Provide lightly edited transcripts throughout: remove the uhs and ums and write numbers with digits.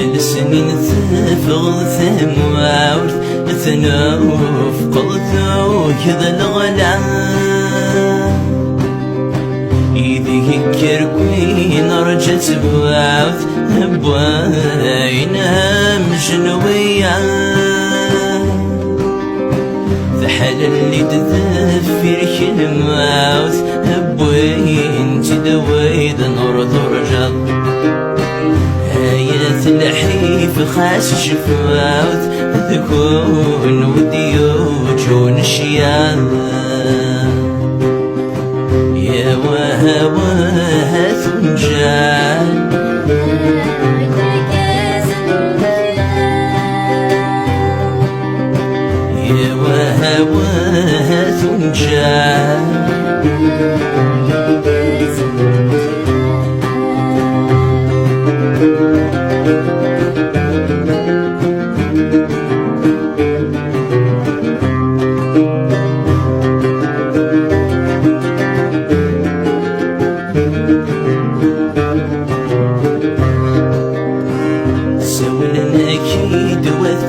السنين تفغ ثموت تنوف قلتو كذا الغلا إيدي كركوين رجت بوات بوينها مجنوية ذحل اللي تذفر كلمات بوين تدويد نور ترجض هاية الحيف خاس شفوات تكون وديوجون الشيان يا وها وها ثنجان يا وها وها ثنجان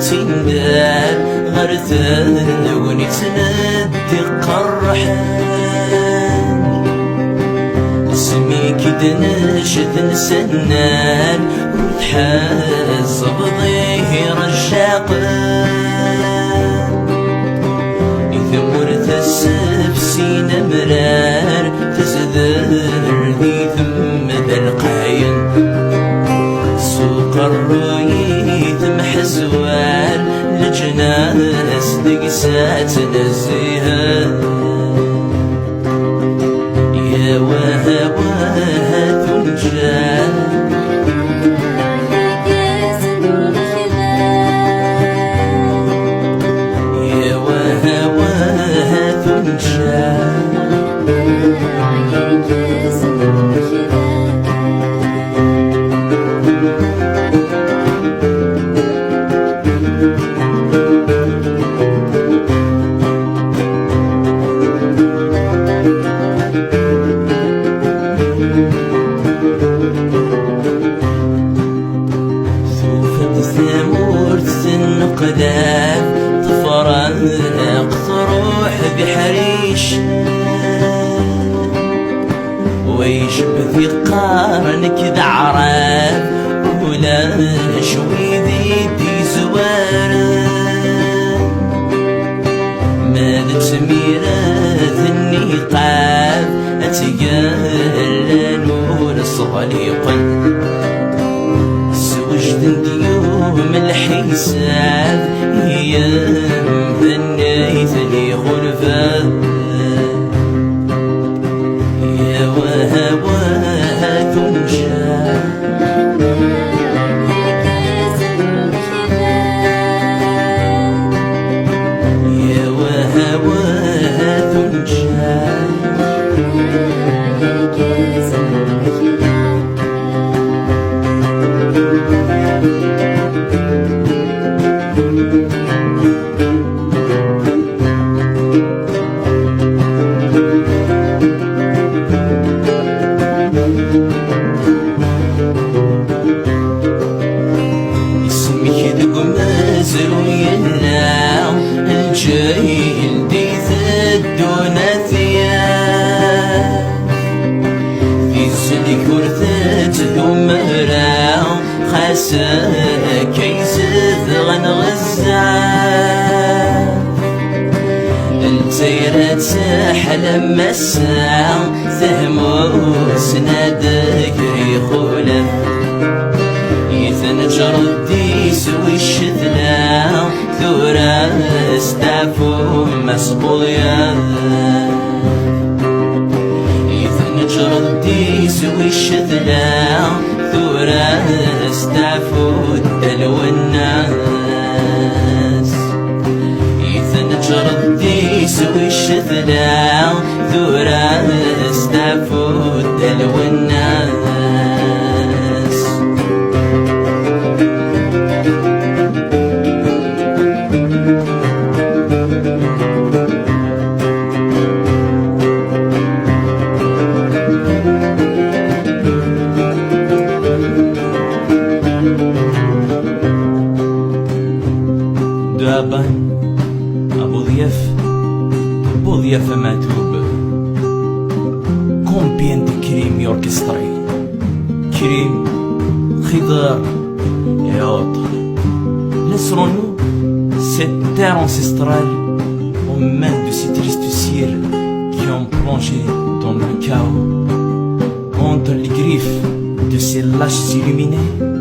تندار غرثان ونتندي قرحان اسمي كدناش تنسنان وتحاز بظهير الشاقان إذا مرت السفسين مرار تزدر ذي ثم ذا القاين سوق الرؤيت محزوان لجناس دقسات نزيها يا وها وها تنجان يا وها وها تنجان قدام تفرق تروح بحريش ويشبه في قارنك دعراب ولا شويدي دي زوار ماذا تميرات النقاب أتقال نور صغليقا سوجد ديوم الحساب هي ثنيت لي غرفة يا وها وها تنجان يا وها وها تنجان الجاهل دي الدوناتيا في سلك ورثات ذمرا خاسا كيزد غنغزا التيرات ساحل مسا ثهمو سنادك ريخولا يثنجر الديس والشذلا ثورا استعفو مصبويا يثنجر الديس والشذلا ثورا استعفو الدلو الناس يثنجر الديس والشذلا ثورا استعفو الدلو الناس de Habane à Boudiaf Matoub. Combien de crimes orchestrés, crimes, Khidr et autres, laisserons-nous cette terre ancestrale aux mains de ces tristes cires qui ont plongé dans le chaos, entre les griffes de ces lâches illuminés?